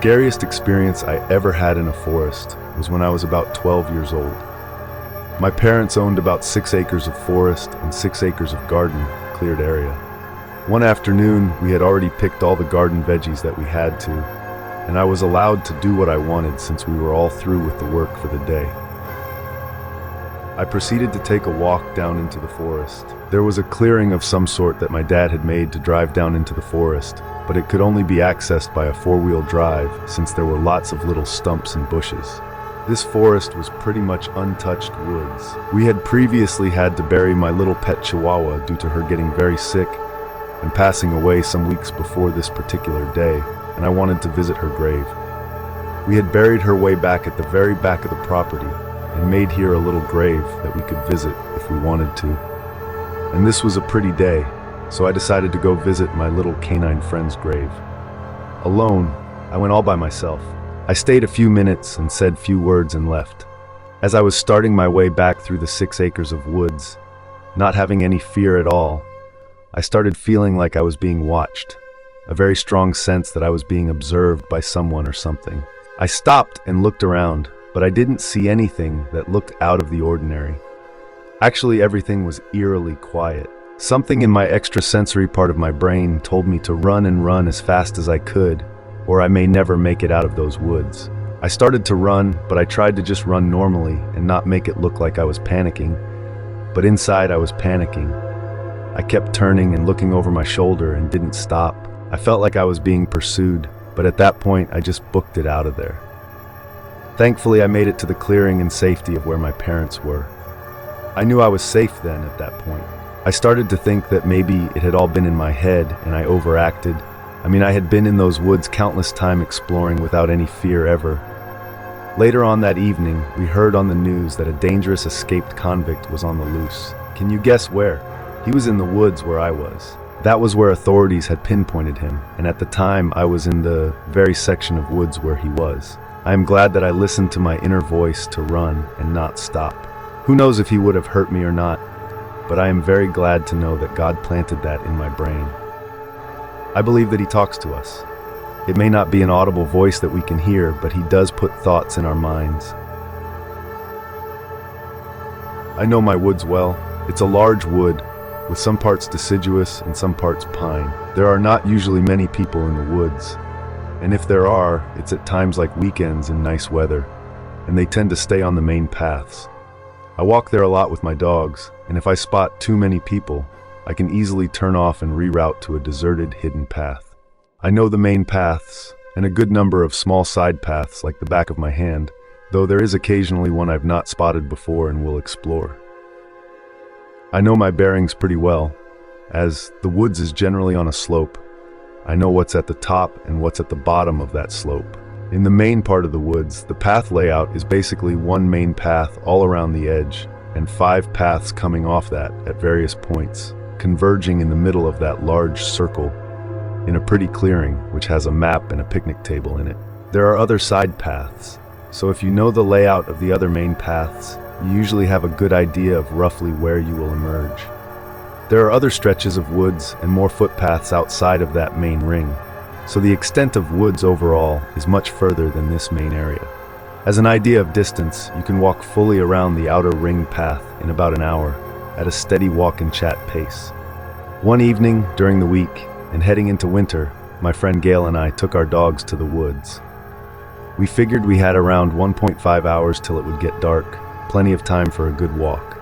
scariest experience I ever had in a forest was when I was about 12 years old. My parents owned about 6 acres of forest and 6 acres of garden, cleared area. One afternoon, we had already picked all the garden veggies that we had to, and I was allowed to do what I wanted since we were all through with the work for the day. I proceeded to take a walk down into the forest. There was a clearing of some sort that my dad had made to drive down into the forest, but it could only be accessed by a 4-wheel drive since there were lots of little stumps and bushes. This forest was pretty much untouched woods. We had previously had to bury my little pet Chihuahua due to her getting very sick and passing away some weeks before this particular day, and I wanted to visit her grave. We had buried her way back at the very back of the property and made here a little grave that we could visit if we wanted to. And this was a pretty day, so I decided to go visit my little canine friend's grave. Alone, I went all by myself. I stayed a few minutes and said few words and left. As I was starting my way back through the 6 acres of woods, not having any fear at all, I started feeling like I was being watched, a very strong sense that I was being observed by someone or something. I stopped and looked around, but I didn't see anything that looked out of the ordinary. Actually, everything was eerily quiet. Something in my extrasensory part of my brain told me to run and run as fast as I could, or I may never make it out of those woods. I started to run, but I tried to just run normally and not make it look like I was panicking. But inside I was panicking. I kept turning and looking over my shoulder and didn't stop. I felt like I was being pursued, but at that point I just booked it out of there. Thankfully, I made it to the clearing in safety of where my parents were. I knew I was safe then at that point. I started to think that maybe it had all been in my head and I overacted. I had been in those woods countless times exploring without any fear ever. Later on that evening, we heard on the news that a dangerous escaped convict was on the loose. Can you guess where? He was in the woods where I was. That was where authorities had pinpointed him, and at the time I was in the very section of woods where he was. I am glad that I listened to my inner voice to run and not stop. Who knows if he would have hurt me or not, but I am very glad to know that God planted that in my brain. I believe that He talks to us. It may not be an audible voice that we can hear, but He does put thoughts in our minds. I know my woods well. It's a large wood, with some parts deciduous and some parts pine. There are not usually many people in the woods. And if there are, it's at times like weekends in nice weather, and they tend to stay on the main paths. I walk there a lot with my dogs, and if I spot too many people, I can easily turn off and reroute to a deserted, hidden path. I know the main paths, and a good number of small side paths like the back of my hand, though there is occasionally one I've not spotted before and will explore. I know my bearings pretty well, as the woods is generally on a slope. I know what's at the top and what's at the bottom of that slope. In the main part of the woods, the path layout is basically one main path all around the edge, and 5 paths coming off that at various points, converging in the middle of that large circle in a pretty clearing which has a map and a picnic table in it. There are other side paths, so if you know the layout of the other main paths, you usually have a good idea of roughly where you will emerge. There are other stretches of woods and more footpaths outside of that main ring, so the extent of woods overall is much further than this main area. As an idea of distance, you can walk fully around the outer ring path in about an hour, at a steady walk and chat pace. One evening during the week, and heading into winter, my friend Gail and I took our dogs to the woods. We figured we had around 1.5 hours till it would get dark, plenty of time for a good walk.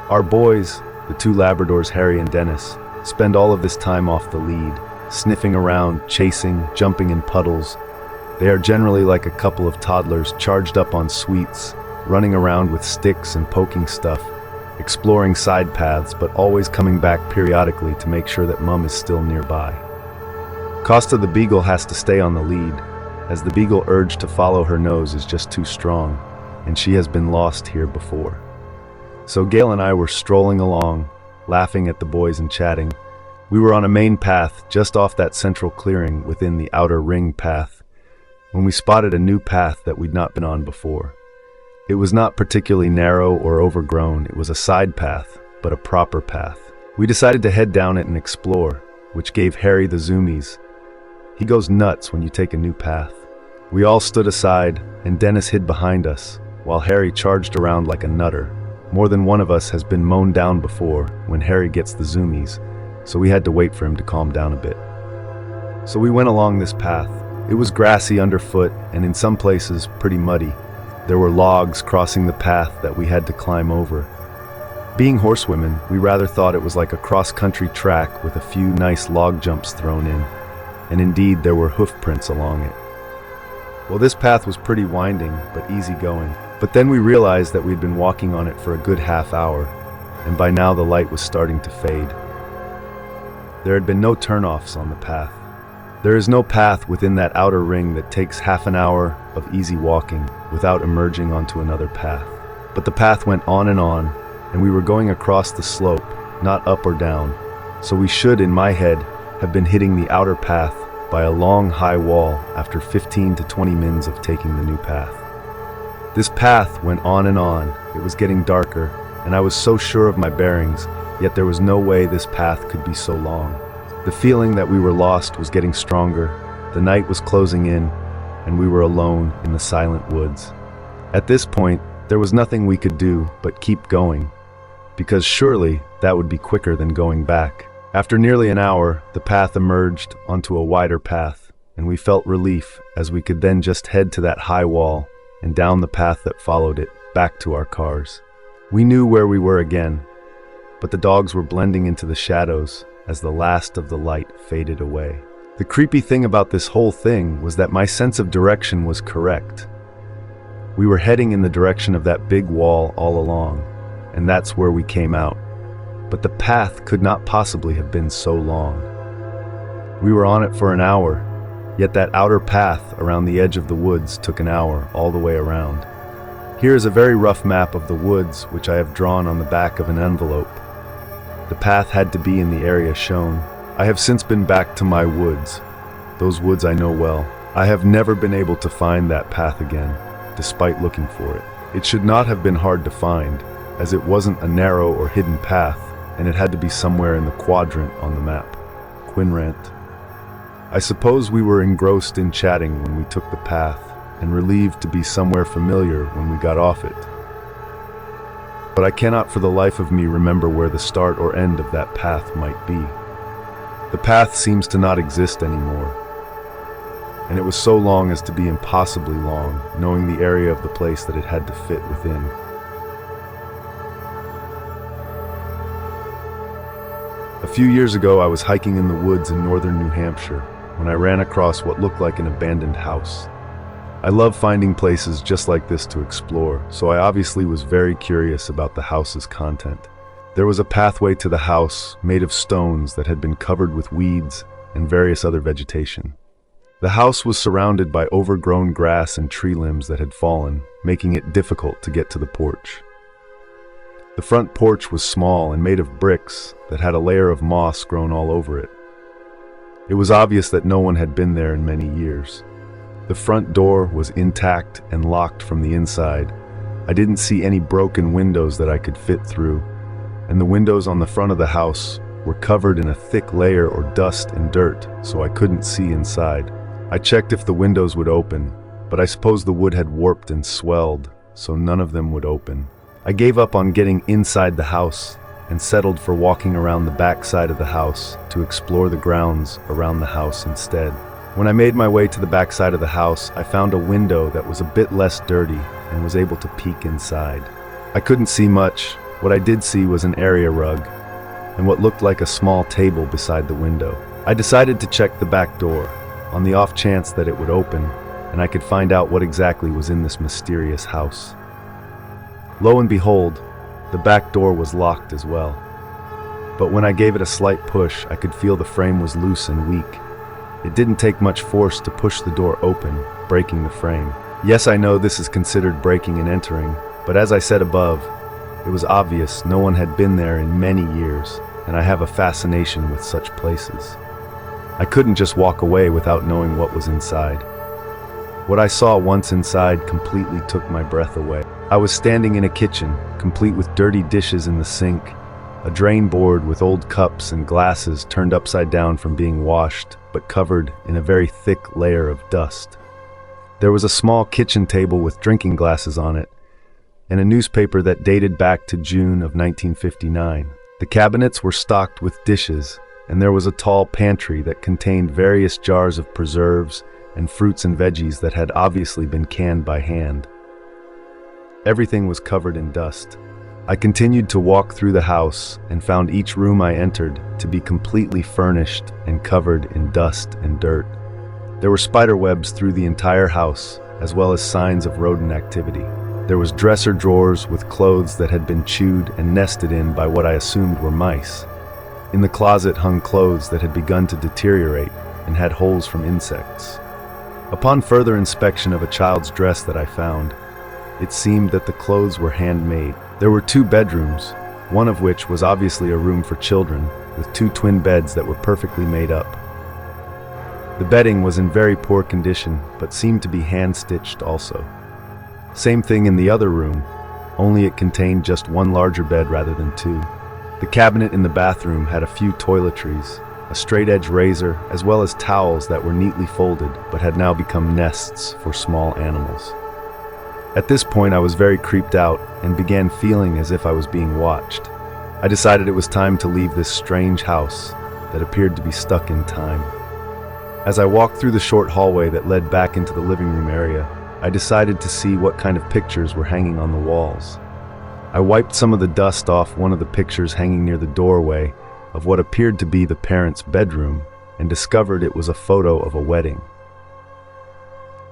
Our boys, the 2 Labradors, Harry and Dennis, spend all of this time off the lead, sniffing around, chasing, jumping in puddles. They are generally like a couple of toddlers charged up on sweets, running around with sticks and poking stuff, exploring side paths, but always coming back periodically to make sure that Mum is still nearby. Costa the Beagle has to stay on the lead, as the Beagle urge to follow her nose is just too strong, and she has been lost here before. So Gail and I were strolling along, laughing at the boys and chatting. We were on a main path just off that central clearing within the outer ring path, when we spotted a new path that we'd not been on before. It was not particularly narrow or overgrown. It was a side path, but a proper path. We decided to head down it and explore, which gave Harry the zoomies. He goes nuts when you take a new path. We all stood aside, and Dennis hid behind us, while Harry charged around like a nutter. More than one of us has been mown down before when Harry gets the zoomies, so we had to wait for him to calm down a bit. So we went along this path. It was grassy underfoot and in some places pretty muddy. There were logs crossing the path that we had to climb over. Being horsewomen, we rather thought it was like a cross-country track with a few nice log jumps thrown in, and indeed there were hoof prints along it. Well, this path was pretty winding, but easy going. But then we realized that we'd been walking on it for a good half hour, and by now the light was starting to fade. There had been no turnoffs on the path. There is no path within that outer ring that takes half an hour of easy walking without emerging onto another path. But the path went on, and we were going across the slope, not up or down, so we should, in my head, have been hitting the outer path by a long high wall after 15 to 20 mins of taking the new path. This path went on. It was getting darker, and I was so sure of my bearings, yet there was no way this path could be so long. The feeling that we were lost was getting stronger. The night was closing in, and we were alone in the silent woods. At this point, there was nothing we could do but keep going, because surely that would be quicker than going back. After nearly an hour, the path emerged onto a wider path, and we felt relief as we could then just head to that high wall and down the path that followed it, back to our cars. We knew where we were again, but the dogs were blending into the shadows as the last of the light faded away. The creepy thing about this whole thing was that my sense of direction was correct. We were heading in the direction of that big wall all along, and that's where we came out. But the path could not possibly have been so long. We were on it for an hour, yet that outer path around the edge of the woods took an hour all the way around. Here is a very rough map of the woods which I have drawn on the back of an envelope. The path had to be in the area shown. I have since been back to my woods. Those woods I know well. I have never been able to find that path again, despite looking for it. It should not have been hard to find, as it wasn't a narrow or hidden path, and it had to be somewhere in the quadrant on the map. Quinrant. I suppose we were engrossed in chatting when we took the path, and relieved to be somewhere familiar when we got off it. But I cannot for the life of me remember where the start or end of that path might be. The path seems to not exist anymore, and it was so long as to be impossibly long, knowing the area of the place that it had to fit within. A few years ago, I was hiking in the woods in northern New Hampshire when I ran across what looked like an abandoned house. I love finding places just like this to explore, so I obviously was very curious about the house's content. There was a pathway to the house made of stones that had been covered with weeds and various other vegetation. The house was surrounded by overgrown grass and tree limbs that had fallen, making it difficult to get to the porch. The front porch was small and made of bricks that had a layer of moss grown all over it. It was obvious that no one had been there in many years. The front door was intact and locked from the inside. I didn't see any broken windows that I could fit through, and the windows on the front of the house were covered in a thick layer or dust and dirt, so I couldn't see inside. I checked if the windows would open, but I suppose the wood had warped and swelled, so none of them would open. I gave up on getting inside the house and settled for walking around the back side of the house to explore the grounds around the house instead. When I made my way to the back side of the house, I found a window that was a bit less dirty and was able to peek inside. I couldn't see much. What I did see was an area rug and what looked like a small table beside the window. I decided to check the back door on the off chance that it would open and I could find out what exactly was in this mysterious house. Lo and behold, the back door was locked as well. But when I gave it a slight push, I could feel the frame was loose and weak. It didn't take much force to push the door open, breaking the frame. Yes, I know this is considered breaking and entering, but as I said above, it was obvious no one had been there in many years, and I have a fascination with such places. I couldn't just walk away without knowing what was inside. What I saw once inside completely took my breath away. I was standing in a kitchen, complete with dirty dishes in the sink, a drain board with old cups and glasses turned upside down from being washed, but covered in a very thick layer of dust. There was a small kitchen table with drinking glasses on it, and a newspaper that dated back to June of 1959. The cabinets were stocked with dishes, and there was a tall pantry that contained various jars of preserves and fruits and veggies that had obviously been canned by hand. Everything was covered in dust. I continued to walk through the house and found each room I entered to be completely furnished and covered in dust and dirt. There were spider webs through the entire house, as well as signs of rodent activity. There was dresser drawers with clothes that had been chewed and nested in by what I assumed were mice. In the closet hung clothes that had begun to deteriorate and had holes from insects. Upon further inspection of a child's dress that I found, it seemed that the clothes were handmade. There were 2 bedrooms, one of which was obviously a room for children, with 2 twin beds that were perfectly made up. The bedding was in very poor condition, but seemed to be hand-stitched also. Same thing in the other room, only it contained just 1 larger bed rather than 2. The cabinet in the bathroom had a few toiletries, a straight-edge razor, as well as towels that were neatly folded but had now become nests for small animals. At this point, I was very creeped out and began feeling as if I was being watched. I decided it was time to leave this strange house that appeared to be stuck in time. As I walked through the short hallway that led back into the living room area, I decided to see what kind of pictures were hanging on the walls. I wiped some of the dust off one of the pictures hanging near the doorway of what appeared to be the parents' bedroom and discovered it was a photo of a wedding.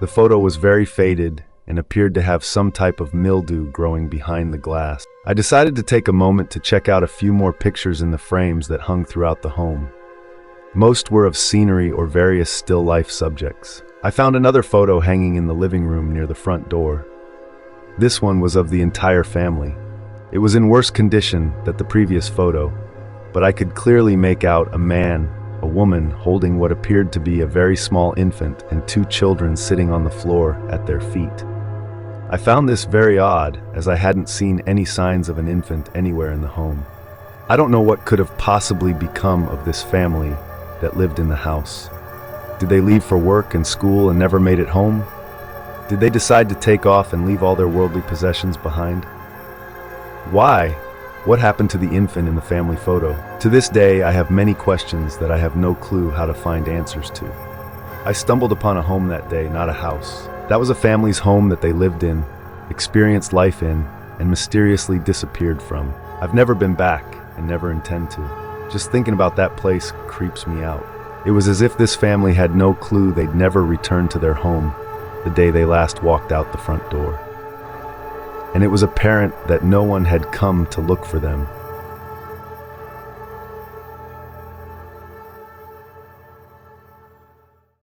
The photo was very faded and appeared to have some type of mildew growing behind the glass. I decided to take a moment to check out a few more pictures in the frames that hung throughout the home. Most were of scenery or various still life subjects. I found another photo hanging in the living room near the front door. This one was of the entire family. It was in worse condition than the previous photo, but I could clearly make out a man, a woman holding what appeared to be a very small infant and 2 children sitting on the floor at their feet. I found this very odd, as I hadn't seen any signs of an infant anywhere in the home. I don't know what could have possibly become of this family that lived in the house. Did they leave for work and school and never made it home? Did they decide to take off and leave all their worldly possessions behind? Why? What happened to the infant in the family photo? To this day, I have many questions that I have no clue how to find answers to. I stumbled upon a home that day, not a house. That was a family's home that they lived in, experienced life in, and mysteriously disappeared from. I've never been back and never intend to. Just thinking about that place creeps me out. It was as if this family had no clue they'd never return to their home the day they last walked out the front door. And it was apparent that no one had come to look for them